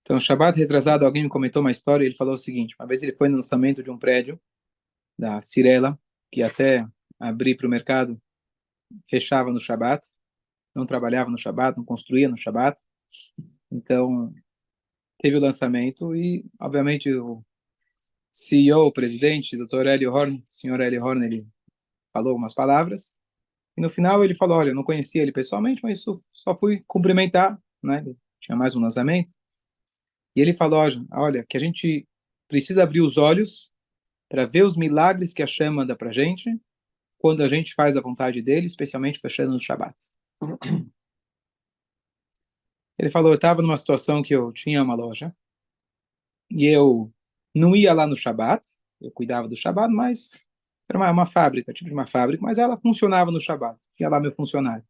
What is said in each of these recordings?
Então, Shabbat retrasado, alguém me comentou uma história, ele falou o seguinte: uma vez ele foi no lançamento de um prédio da Cirela, que até abrir para o mercado fechava no Shabbat, não trabalhava no Shabbat, não construía no Shabbat. Então, teve o lançamento e, obviamente, o CEO, o presidente, Dr. Eli Horn, senhor Eli Horn, ele falou algumas palavras e no final ele falou: olha, eu não conhecia ele pessoalmente, mas só fui cumprimentar, né? Ele tinha mais um lançamento. E ele falou: olha, que a gente precisa abrir os olhos para ver os milagres que a Hashem manda para a gente quando a gente faz a vontade dele, especialmente fechando no Shabat. Ele falou: eu estava numa situação que eu tinha uma loja e eu não ia lá no Shabat, eu cuidava do Shabat, mas era uma fábrica, tipo de uma fábrica, mas ela funcionava no Shabat, tinha lá meu funcionário.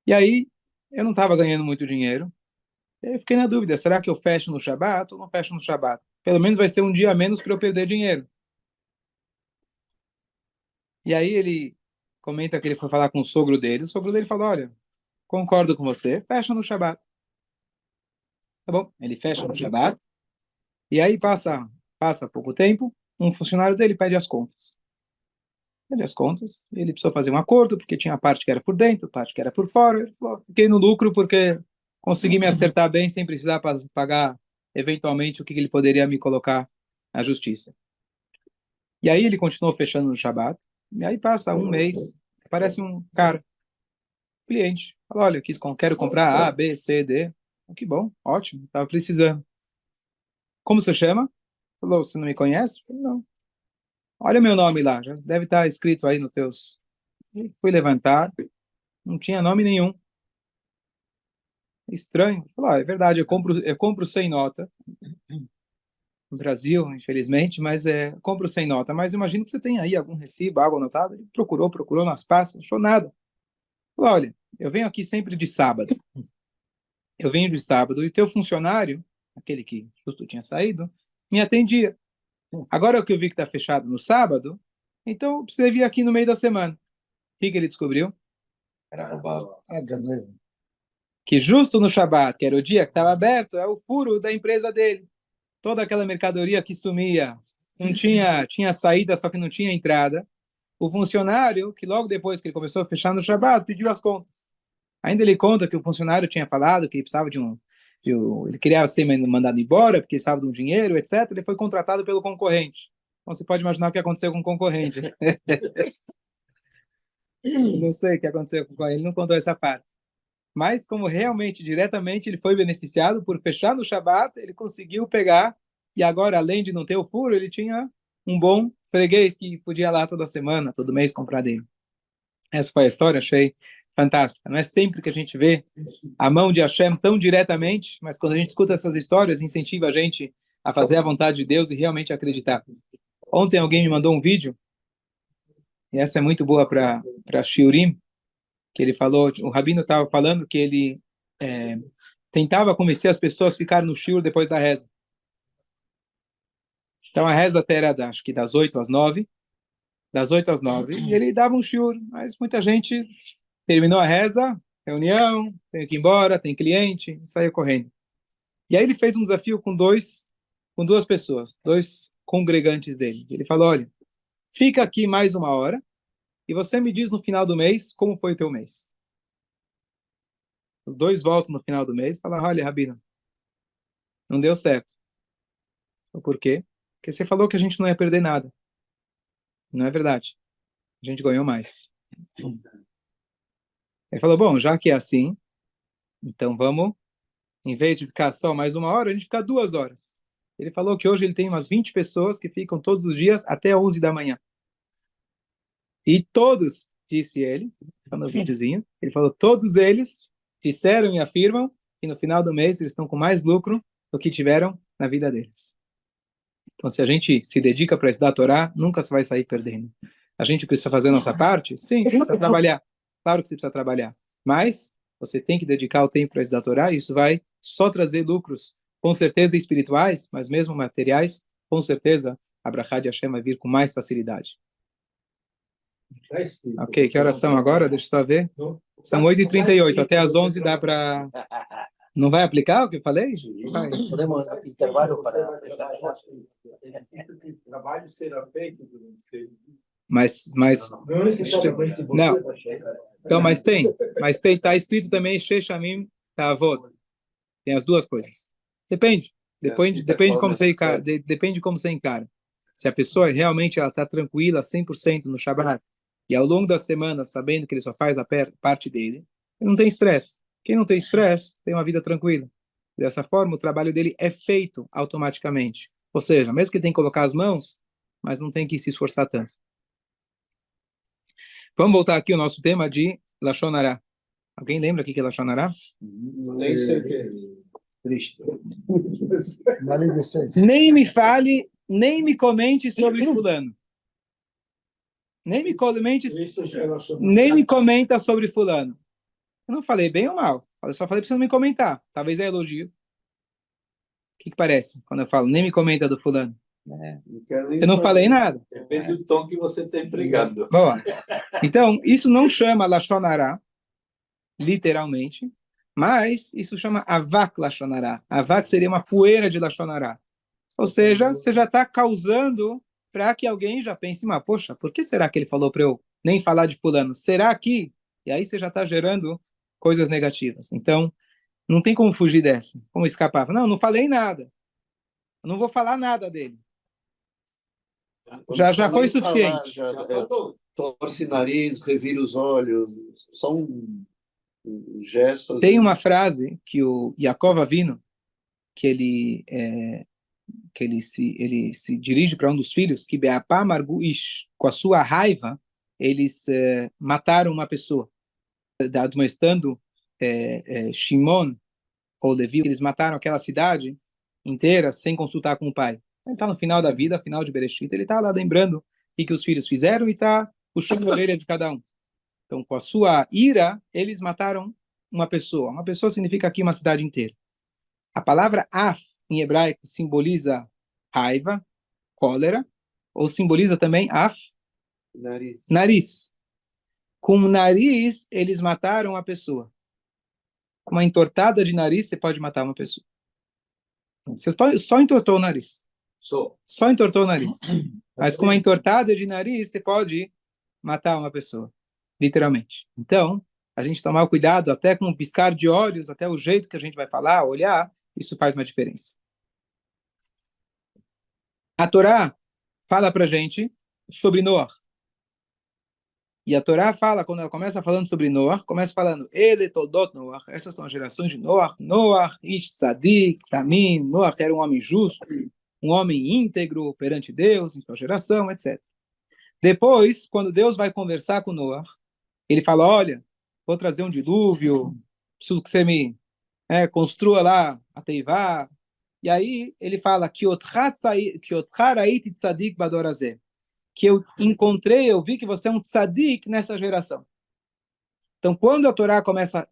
E aí eu não estava ganhando muito dinheiro, e aí eu fiquei na dúvida: será que eu fecho no Shabat ou não fecho no Shabat? Pelo menos vai ser um dia a menos para eu perder dinheiro. E aí ele comenta que ele foi falar com o sogro dele falou: olha, concordo com você, fecha no Shabat. Tá bom, ele fecha no Shabat, e aí passa pouco tempo, um funcionário dele pede as contas. Pede as contas, ele precisou fazer um acordo, porque tinha a parte que era por dentro, a parte que era por fora. Ele falou: fiquei no lucro porque consegui me acertar bem sem precisar pagar eventualmente o que ele poderia me colocar na justiça. E aí ele continuou fechando no Shabat, e aí passa um mês, aparece um cara, cliente. Fala: olha, quero comprar A, B, C, D. Que bom, ótimo, estava precisando. Como você chama? Falou: você não me conhece? Falei: não. Olha meu nome lá, já deve estar escrito aí no teus. E fui levantar, não tinha nome nenhum. Estranho. Falou: é verdade, eu compro sem nota. No Brasil, infelizmente, mas eu compro sem nota. Mas imagino que você tem aí algum recibo, algo anotado. Ele procurou nas pastas, não achou nada. Falou: olha, eu venho aqui sempre de sábado. Eu venho de sábado e o teu funcionário, aquele que justo tinha saído, me atendia. Agora que eu vi que está fechado no sábado, então eu precisei vir aqui no meio da semana. O que ele descobriu? Era roubado. Que justo no Shabat, que era o dia que estava aberto, é o furo da empresa dele. Toda aquela mercadoria que sumia, não tinha saída, só que não tinha entrada. O funcionário, que logo depois que ele começou a fechar no Shabat, pediu as contas. Ainda ele conta que o funcionário tinha falado que ele precisava ele queria ser mandado embora porque precisava de um dinheiro, etc. Ele foi contratado pelo concorrente. Então você pode imaginar o que aconteceu com o concorrente. Não sei o que aconteceu com ele, ele não contou essa parte. Mas como realmente, diretamente, ele foi beneficiado por fechar no Shabat, ele conseguiu pegar, e agora, além de não ter o furo, ele tinha um bom freguês que podia ir lá toda semana, todo mês comprar dele. Essa foi a história, achei fantástica. Não é sempre que a gente vê a mão de Hashem tão diretamente, mas quando a gente escuta essas histórias, incentiva a gente a fazer a vontade de Deus e realmente acreditar. Ontem alguém me mandou um vídeo, e essa é muito boa para Shiurim, que ele falou, o Rabino estava falando que ele é, tentava convencer as pessoas a ficarem no shiur depois da reza. Então a reza até era, acho que das 8 às 9, das 8 às 9, e ele dava um shiur, mas muita gente terminou a reza, reunião, tem que ir embora, tem cliente, saiu correndo. E aí ele fez um desafio com duas pessoas, dois congregantes dele. Ele falou: olha, fica aqui mais uma hora e você me diz no final do mês como foi o teu mês. Os dois voltam no final do mês e falam: olha, Rabino, não deu certo. Por quê? Porque você falou que a gente não ia perder nada. Não é verdade. A gente ganhou mais. Ele falou: bom, já que é assim, então vamos, em vez de ficar só mais uma hora, a gente fica 2 horas. Ele falou que hoje ele tem umas 20 pessoas que ficam todos os dias até 11 da manhã. E todos, disse ele, está no videozinho, ele falou: todos eles disseram e afirmam que no final do mês eles estão com mais lucro do que tiveram na vida deles. Então, se a gente se dedica para estudar a Torá, nunca se vai sair perdendo. A gente precisa fazer a nossa parte? Sim, precisa trabalhar. Claro que você precisa trabalhar. Mas você tem que dedicar o tempo para estudar a Torá e isso vai só trazer lucros, com certeza espirituais, mas mesmo materiais, com certeza a Brachá de Hashem vai vir com mais facilidade. Ok, que horas são agora? Deixa eu só ver. São 8h38, até às 11 dá para Não vai aplicar o que eu falei? Vai. Podemos intervalo para... Trabalho será feito. Mas, Não necessariamente você não. vai chegar. Então, tá escrito também Sheshamim Ta'avot. Tem as duas coisas. Depende como você encara, depende como você encara. Se a pessoa realmente ela está tranquila 100% no Shabbat e ao longo da semana sabendo que ele só faz a parte dele, ele não tem estresse. Quem não tem estresse tem uma vida tranquila. Dessa forma, o trabalho dele é feito automaticamente. Ou seja, mesmo que ele tenha que colocar as mãos, mas não tem que se esforçar tanto. Vamos voltar aqui ao nosso tema de Lashon Hara. Alguém lembra o que é Lashon Hara? Nem sei o que é. Triste. Nem me fale, nem me comente sobre fulano. Nem me comente, nem me comenta sobre fulano. Eu não falei bem ou mal. Eu só falei para você não me comentar. Talvez é elogio. O que parece quando eu falo nem me comenta do fulano? Eu não falei nada. Depende do tom que você tem brigado. Bom, então, isso não chama Lashon Hara, literalmente, mas isso chama Avak Lashon Hara. Avak seria uma poeira de Lashon Hara. Ou seja, você já está causando para que alguém já pense, mas, poxa, por que será que ele falou para eu nem falar de fulano? Será que? E aí você já está gerando coisas negativas. Então, não tem como fugir dessa. Como escapar? Não, não falei nada. Eu não vou falar nada dele. Já foi suficiente. Torce nariz, revira os olhos, só um gesto. Tem uma frase que o Yaakov Avinu, que ele se dirige para um dos filhos, que Beapá Margu Ish, com a sua raiva, eles mataram uma pessoa. Admoestando Shimon ou Levi, eles mataram aquela cidade inteira sem consultar com o pai. Ele está no final da vida, final de Bereshit, ele está lá lembrando o que os filhos fizeram e está puxando a orelha de cada um. Então, com a sua ira, eles mataram uma pessoa. Uma pessoa significa aqui uma cidade inteira. A palavra af, em hebraico, simboliza raiva, cólera, ou simboliza também af, nariz. Com o nariz, eles mataram a pessoa. Com uma entortada de nariz, você pode matar uma pessoa. Você só entortou o nariz. Só entortou o nariz. Mas com uma entortada de nariz, você pode matar uma pessoa. Literalmente. Então, a gente tomar cuidado até com o piscar de olhos, até o jeito que a gente vai falar, olhar, isso faz uma diferença. A Torá fala pra gente sobre Noah. E a Torá fala, quando ela começa falando sobre Noah, começa falando, ele toldot Noah, essas são as gerações de Noah, Noah, Ish Tzadik, Tamim, Noah era um homem justo, um homem íntegro perante Deus, em sua geração, etc. Depois, quando Deus vai conversar com Noah, ele fala, olha, vou trazer um dilúvio, preciso que você me construa lá a Teivá. E aí ele fala, que eu encontrei, eu vi que você é um tzadik nessa geração. Então, quando a Torá começa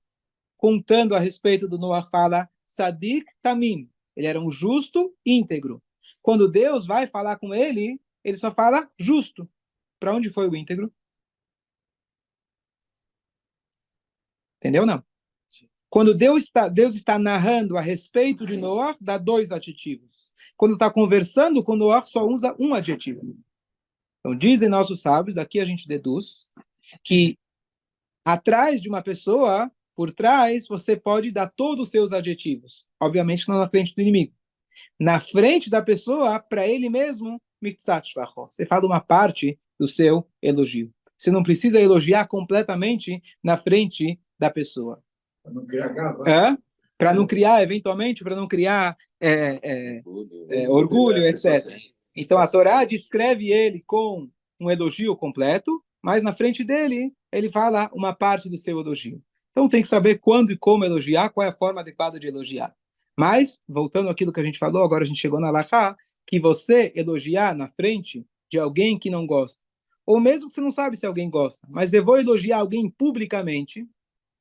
contando a respeito do Noah, fala tzadik tamim. Ele era um justo íntegro. Quando Deus vai falar com ele, ele só fala justo. Para onde foi o íntegro? Entendeu? Não. Quando Deus está narrando a respeito de Noah, dá dois adjetivos. Quando está conversando com Noah, só usa um adjetivo. Então, dizem nossos sábios, aqui a gente deduz, que atrás de uma pessoa, por trás, você pode dar todos os seus adjetivos. Obviamente, não na frente do inimigo. Na frente da pessoa, para ele mesmo, você fala uma parte do seu elogio. Você não precisa elogiar completamente na frente da pessoa. Para não criar gaba. Para não criar, eventualmente, para não criar orgulho, etc. Então a Torá descreve ele com um elogio completo, mas na frente dele, ele fala uma parte do seu elogio. Então tem que saber quando e como elogiar, qual é a forma adequada de elogiar. Mas, voltando àquilo que a gente falou, agora a gente chegou na Halachá, que você elogiar na frente de alguém que não gosta, ou mesmo que você não sabe se alguém gosta, mas eu vou elogiar alguém publicamente,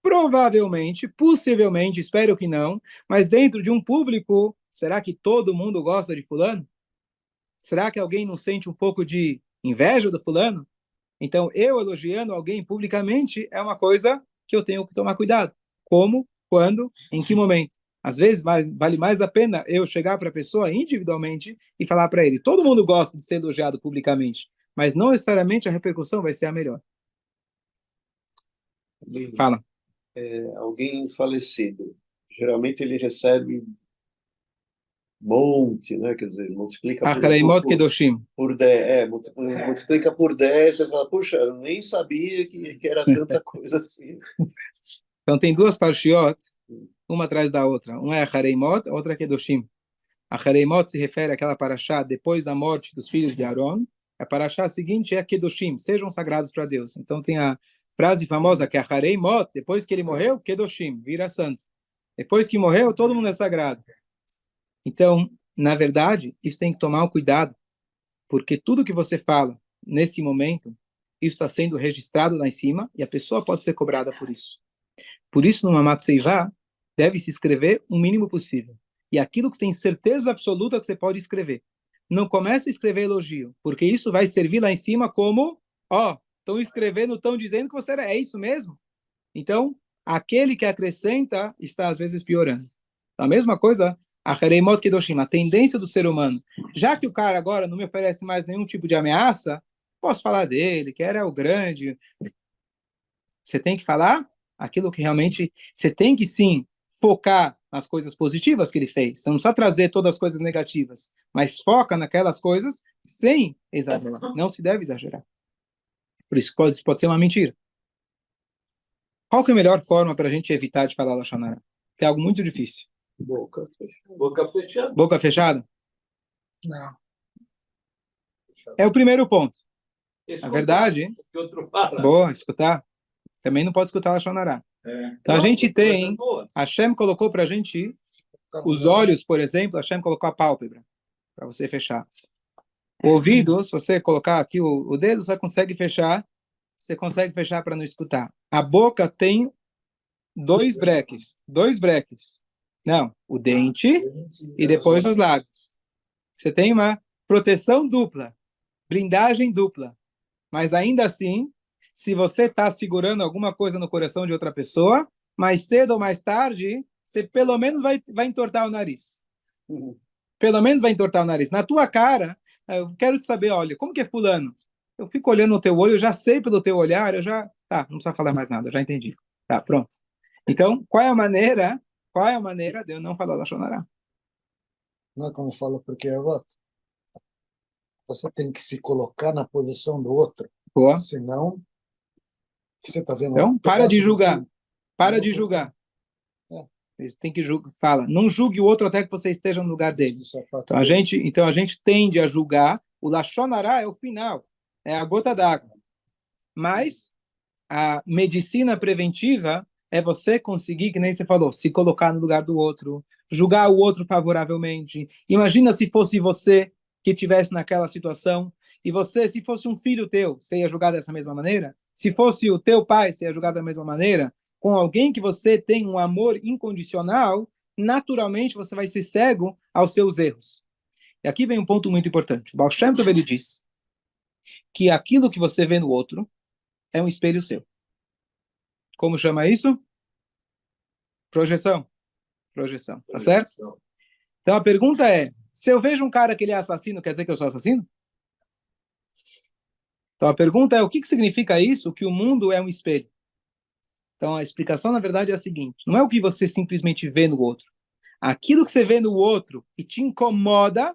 provavelmente, possivelmente, espero que não, mas dentro de um público, será que todo mundo gosta de fulano? Será que alguém não sente um pouco de inveja do fulano? Então, eu elogiando alguém publicamente é uma coisa que eu tenho que tomar cuidado. Como? Quando? Em que momento? Às vezes vale mais a pena eu chegar para a pessoa individualmente e falar para ele. Todo mundo gosta de ser elogiado publicamente, mas não necessariamente a repercussão vai ser a melhor. Fala. Alguém falecido, geralmente ele recebe monte, né? Quer dizer, multiplica Achareimot Kedoshim. por 10, multiplica por 10, você fala, puxa, eu nem sabia que era tanta coisa assim. Então tem duas parshiot, uma atrás da outra. Uma é Achareimot, a outra é Kedoshim. Achareimot se refere àquela parashá depois da morte dos filhos de Aaron. A parashá seguinte é Kedoshim, sejam sagrados para Deus. Então tem a frase famosa que é Achareimot, depois que ele morreu, Kedoshim, vira santo. Depois que morreu, todo mundo é sagrado. Então, na verdade, isso tem que tomar um cuidado, porque tudo que você fala nesse momento, isso está sendo registrado lá em cima e a pessoa pode ser cobrada por isso. Por isso, numa Matseivá, deve se escrever o mínimo possível. E aquilo que você tem certeza absoluta que você pode escrever. Não comece a escrever elogio, porque isso vai servir lá em cima como, estão escrevendo, estão dizendo que você é isso mesmo. Então, aquele que acrescenta está às vezes piorando. Então, a mesma coisa, a tendência do ser humano. Já que o cara agora não me oferece mais nenhum tipo de ameaça, posso falar dele, que era o grande. Você tem que falar aquilo que realmente... Você tem que, sim, focar nas coisas positivas que ele fez. Você não precisa trazer todas as coisas negativas, mas foca naquelas coisas sem exagerar. Não se deve exagerar. Por isso pode ser uma mentira. Qual que é a melhor forma para a gente evitar de falar Lashon Hara? É algo muito difícil. Boca fechada. Boca fechada. Boca fechada? Não. É o primeiro ponto. Escutar, na verdade, que outro fala. Boa, escutar. Também não pode escutar Lashon Hara. Então a gente tem, Hashem colocou para a gente os olhos, por exemplo, Hashem colocou a pálpebra para você fechar. O ouvido, se você colocar aqui o dedo, você consegue fechar para não escutar. A boca tem dois breques. Não, o dente e depois os lábios. Você tem uma proteção dupla, blindagem dupla. Mas ainda assim, se você está segurando alguma coisa no coração de outra pessoa, mais cedo ou mais tarde, você pelo menos vai entortar o nariz. Pelo menos vai entortar o nariz. Na tua cara, eu quero te saber, olha, como que é fulano? Eu fico olhando no teu olho, eu já sei pelo teu olhar, Tá, não precisa falar mais nada, eu já entendi. Tá, pronto. Então, qual é a maneira de eu não falar Lashon Hara? Não é como fala, porque você tem que se colocar na posição do outro. Boa. Senão, que você está vendo? Então, para de julgar. Para de julgar. Tem que julgar. Fala, não julgue o outro até que você esteja no lugar dele. Então a gente tende a julgar. O Lashon Hara é o final, é a gota d'água. Mas a medicina preventiva é você conseguir, que nem você falou, se colocar no lugar do outro, julgar o outro favoravelmente. Imagina se fosse você que estivesse naquela situação, e você, se fosse um filho teu, você ia julgar dessa mesma maneira? Se fosse o teu pai, você ia julgar da mesma maneira? Com alguém que você tem um amor incondicional, naturalmente você vai ser cego aos seus erros. E aqui vem um ponto muito importante. O Baal Shem Tov, ele diz que aquilo que você vê no outro é um espelho seu. Como chama isso? Projeção. Tá certo? Então a pergunta é, se eu vejo um cara que ele é assassino, quer dizer que eu sou assassino? Então a pergunta é, o que significa isso? Que o mundo é um espelho. Então a explicação, na verdade, é a seguinte, não é o que você simplesmente vê no outro. Aquilo que você vê no outro e te incomoda,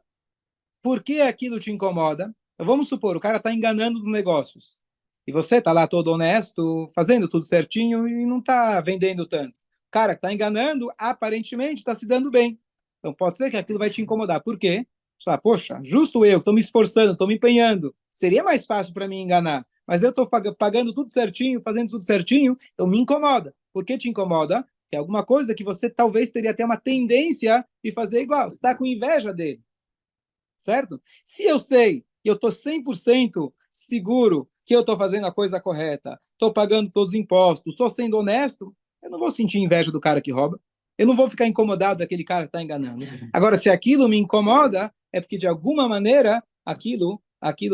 por que aquilo te incomoda? Então, vamos supor, o cara está enganando nos negócios. E você está lá todo honesto, fazendo tudo certinho e não está vendendo tanto. O cara que está enganando, aparentemente, está se dando bem. Então pode ser que aquilo vai te incomodar. Por quê? Você fala, poxa, justo eu, estou me esforçando, estou me empenhando. Seria mais fácil para mim enganar. Mas eu estou pagando tudo certinho, fazendo tudo certinho, então me incomoda. Por que te incomoda? Que é alguma coisa que você talvez teria até uma tendência de fazer igual. Você está com inveja dele. Certo? Se eu sei, e eu estou 100% seguro que eu estou fazendo a coisa correta, estou pagando todos os impostos, estou sendo honesto, eu não vou sentir inveja do cara que rouba. Eu não vou ficar incomodado daquele cara que está enganando. Agora, se aquilo me incomoda, é porque de alguma maneira aquilo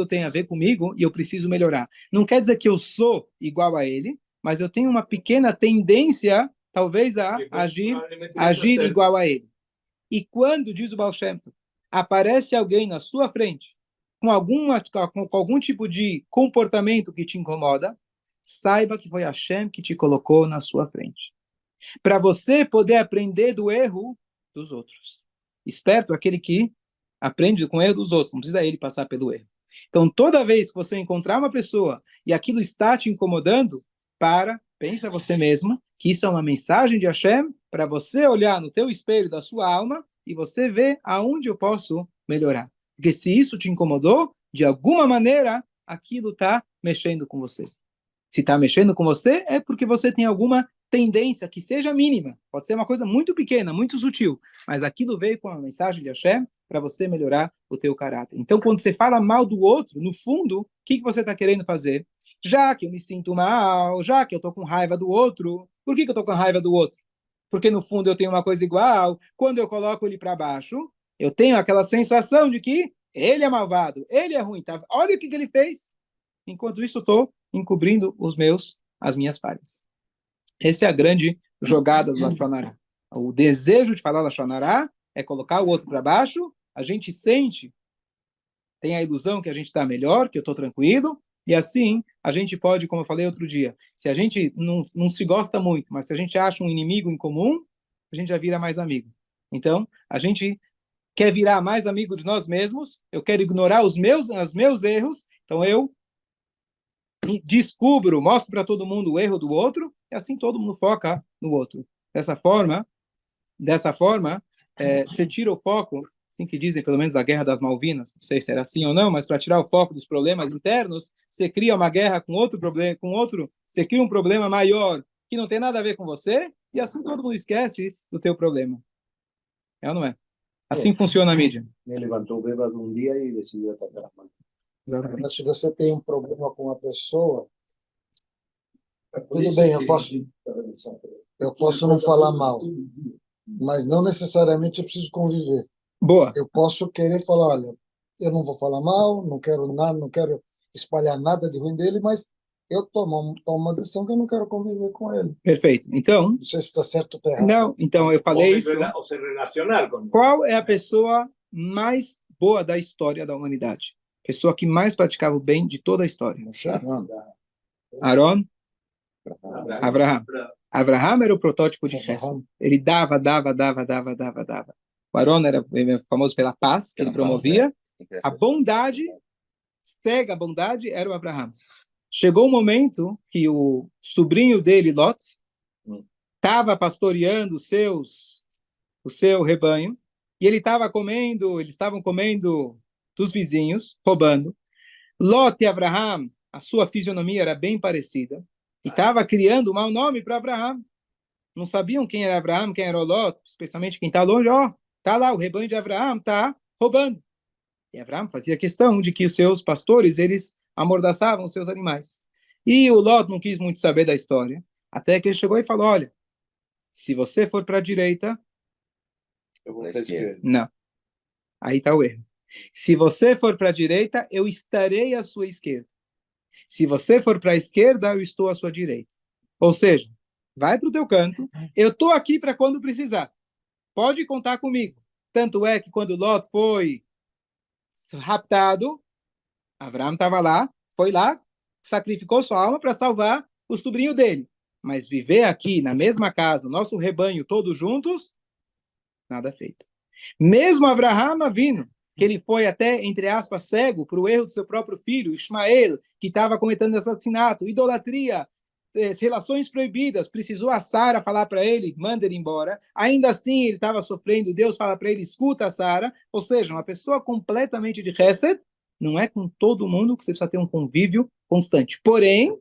tem a ver comigo e eu preciso melhorar. Não quer dizer que eu sou igual a ele, mas eu tenho uma pequena tendência talvez agir igual a ele. E quando, diz o Baal Shem Tov, aparece alguém na sua frente com algum tipo de comportamento que te incomoda, saiba que foi Hashem que te colocou na sua frente. Para você poder aprender do erro dos outros. Esperto aquele que aprende com o erro dos outros, não precisa ele passar pelo erro. Então, toda vez que você encontrar uma pessoa e aquilo está te incomodando, pensa você mesmo que isso é uma mensagem de Hashem para você olhar no teu espelho da sua alma e você ver aonde eu posso melhorar. Porque se isso te incomodou, de alguma maneira, aquilo está mexendo com você. Se está mexendo com você, é porque você tem alguma tendência que seja mínima. Pode ser uma coisa muito pequena, muito sutil, mas aquilo veio com a mensagem de Hashem para você melhorar o teu caráter. Então, quando você fala mal do outro, no fundo, o que você está querendo fazer? Já que eu me sinto mal, já que eu estou com raiva do outro, por que eu estou com raiva do outro? Porque, no fundo, eu tenho uma coisa igual. Quando eu coloco ele para baixo, eu tenho aquela sensação de que ele é malvado, ele é ruim. Tá? Olha o que ele fez. Enquanto isso, eu estou encobrindo as minhas falhas. Essa é a grande jogada do Lashon Hara. O desejo de falar Lashon Hara é colocar o outro para baixo, a gente sente, tem a ilusão que a gente está melhor, que eu estou tranquilo, e assim a gente pode, como eu falei outro dia, se a gente não se gosta muito, mas se a gente acha um inimigo em comum, a gente já vira mais amigo. Então, a gente quer virar mais amigo de nós mesmos, eu quero ignorar os meus erros, então eu descubro, mostro para todo mundo o erro do outro, e assim todo mundo foca no outro. Dessa forma, você tira o foco, assim que dizem, pelo menos da Guerra das Malvinas, não sei se era assim ou não, mas para tirar o foco dos problemas internos, você cria uma guerra com outro problema, você cria um problema maior que não tem nada a ver com você, e assim todo mundo esquece do teu problema. É ou não é? Assim funciona a mídia. Me levantou bêbado um dia e decidiu atacar a mãe. Mas se você tem um problema com uma pessoa, tudo bem, eu posso não falar mal, mas não necessariamente eu preciso conviver. Boa. Eu posso querer falar, olha, eu não vou falar mal, não quero nada, não quero espalhar nada de ruim dele, mas eu tomo uma decisão que eu não quero conviver com ele. Perfeito. Então, não sei se está certo ou está errado. Não, então eu falei isso. Ou se relacionar com ele. Qual é a pessoa mais boa da história da humanidade? Pessoa que mais praticava o bem de toda a história. Aaron, Abraham. Abraham era o protótipo de Hesed. Ele dava. O Aaron era famoso pela paz que ele promovia. A bondade, cega a bondade, era o Abraham. Chegou um momento que o sobrinho dele, Lot, estava pastoreando o seu rebanho, e eles estavam comendo dos vizinhos, roubando. Lot e Abraham, a sua fisionomia era bem parecida, e estava criando um mau nome para Abraham. Não sabiam quem era Abraham, quem era o Lot, especialmente quem está longe, está lá, o rebanho de Abraham está roubando. E Abraham fazia questão de que os seus pastores, eles amordaçavam os seus animais. E o Lot não quis muito saber da história, até que ele chegou e falou, olha, se você for para a direita, eu vou para a esquerda. Não. Aí está o erro. Se você for para a direita, eu estarei à sua esquerda. Se você for para a esquerda, eu estou à sua direita. Ou seja, vai para o teu canto, eu estou aqui para quando precisar. Pode contar comigo. Tanto é que quando Lot foi raptado, Abraham estava lá, foi lá, sacrificou sua alma para salvar o sobrinho dele. Mas viver aqui na mesma casa, nosso rebanho todos juntos, nada feito. Mesmo Abraham vindo, que ele foi até, entre aspas, cego por o erro do seu próprio filho, Ismael, que estava cometendo assassinato, idolatria, relações proibidas, precisou a Sara falar para ele, manda ele embora. Ainda assim, ele estava sofrendo, Deus fala para ele, escuta a Sara. Ou seja, uma pessoa completamente de Hesed, não é com todo mundo que você precisa ter um convívio constante. Porém,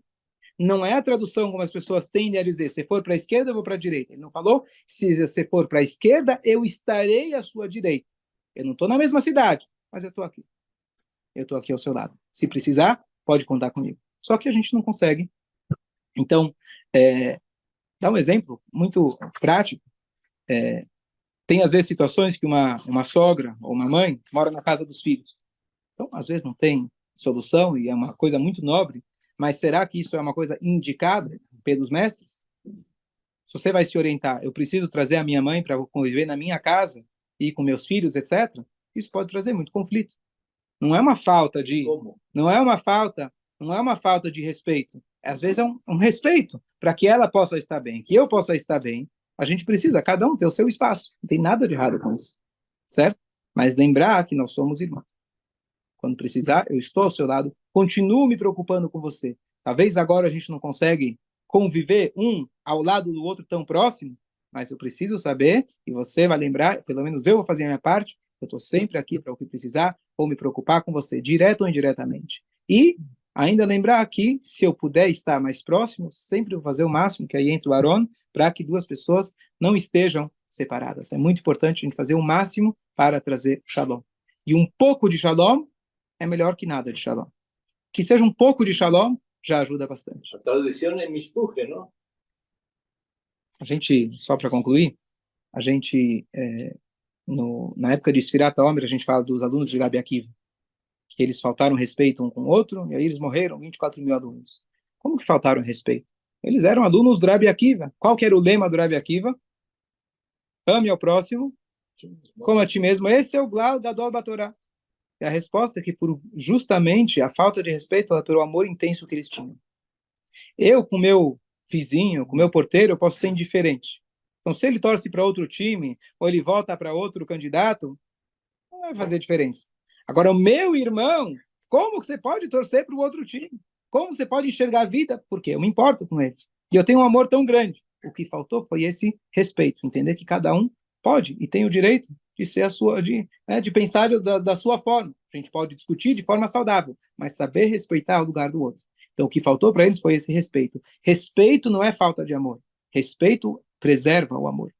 não é a tradução como as pessoas tendem a dizer, se for para a esquerda, eu vou para a direita. Ele não falou, se você for para a esquerda, eu estarei à sua direita. Eu não estou na mesma cidade, mas eu estou aqui. Eu estou aqui ao seu lado. Se precisar, pode contar comigo. Só que a gente não consegue. Então, dá um exemplo muito prático. Tem, às vezes, situações que uma sogra ou uma mãe mora na casa dos filhos. Então, às vezes, não tem solução e é uma coisa muito nobre, mas será que isso é uma coisa indicada pelos mestres? Se você vai se orientar, eu preciso trazer a minha mãe para conviver na minha casa e com meus filhos, etc. Isso pode trazer muito conflito. Não é uma falta de, não é uma falta, não é uma falta de respeito. Às vezes é um respeito para que ela possa estar bem, que eu possa estar bem. A gente precisa, cada um ter o seu espaço. Não tem nada de errado com isso, certo? Mas lembrar que nós somos irmãos. Quando precisar, eu estou ao seu lado, continuo me preocupando com você. Talvez agora a gente não consegue conviver um ao lado do outro tão próximo, mas eu preciso saber, e você vai lembrar, pelo menos eu vou fazer a minha parte, eu estou sempre aqui para o que precisar, ou me preocupar com você, direto ou indiretamente. E ainda lembrar que, se eu puder estar mais próximo, sempre vou fazer o máximo, que aí entra o Aaron, para que duas pessoas não estejam separadas. É muito importante a gente fazer o máximo para trazer shalom. E um pouco de shalom é melhor que nada de shalom. Que seja um pouco de shalom, já ajuda bastante. A tradução é mishpuche, não? A gente, só para concluir, a gente, na época de Sfirat HaOmer, a gente fala dos alunos de Rabi Akiva, que eles faltaram respeito um com o outro, e aí eles morreram, 24 mil alunos. Como que faltaram respeito? Eles eram alunos do Rabi Akiva. Qual que era o lema do Rabi Akiva? Ame ao próximo, como a ti mesmo. Esse é o Gadol Batorá. E a resposta é que, por justamente a falta de respeito, ela pelo amor intenso que eles tinham. Eu, com meu vizinho, com meu porteiro, eu posso ser indiferente. Então, se ele torce para outro time, ou ele vota para outro candidato, não vai fazer diferença. Agora, o meu irmão, como que você pode torcer para o outro time? Como você pode enxergar a vida? Porque eu me importo com ele. E eu tenho um amor tão grande. O que faltou foi esse respeito. Entender que cada um pode e tem o direito de ser a sua, de pensar da sua forma. A gente pode discutir de forma saudável, mas saber respeitar o lugar do outro. Então, o que faltou para eles foi esse respeito. Respeito não é falta de amor. Respeito preserva o amor.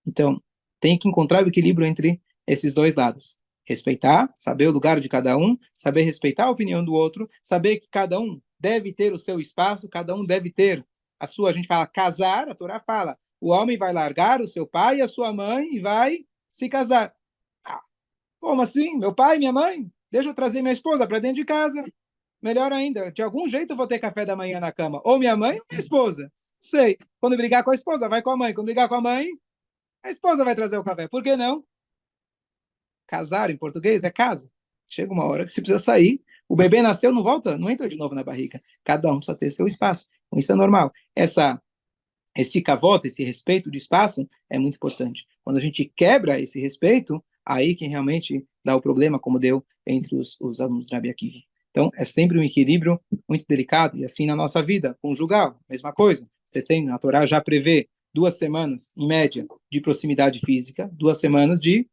Então, tem que encontrar o equilíbrio entre esses dois lados. Respeitar, saber o lugar de cada um, saber respeitar a opinião do outro, saber que cada um deve ter o seu espaço, cada um deve ter a sua, a gente fala casar, a Torá fala, o homem vai largar o seu pai e a sua mãe e vai se casar. Ah, como assim? Meu pai e minha mãe? Deixa eu trazer minha esposa para dentro de casa. Melhor ainda, de algum jeito eu vou ter café da manhã na cama. Ou minha mãe ou minha esposa. Não sei. Quando brigar com a esposa, vai com a mãe. Quando brigar com a mãe, a esposa vai trazer o café. Por que não? Casar, em português, é casa. Chega uma hora que você precisa sair. O bebê nasceu, não volta, não entra de novo na barriga. Cada um precisa ter seu espaço. Então, isso é normal. Esse cavota, esse respeito de espaço é muito importante. Quando a gente quebra esse respeito, aí quem realmente dá o problema, como deu entre os alunos de Rabi Akiva. Então, é sempre um equilíbrio muito delicado. E assim na nossa vida, conjugal, mesma coisa. Você tem, a Torá já prevê 2 semanas, em média, de proximidade física, 2 semanas de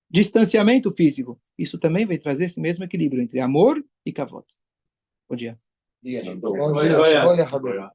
distanciamento físico. Isso também vai trazer esse mesmo equilíbrio entre amor e kavod. Bom dia. Bom dia, olha, Rabelo.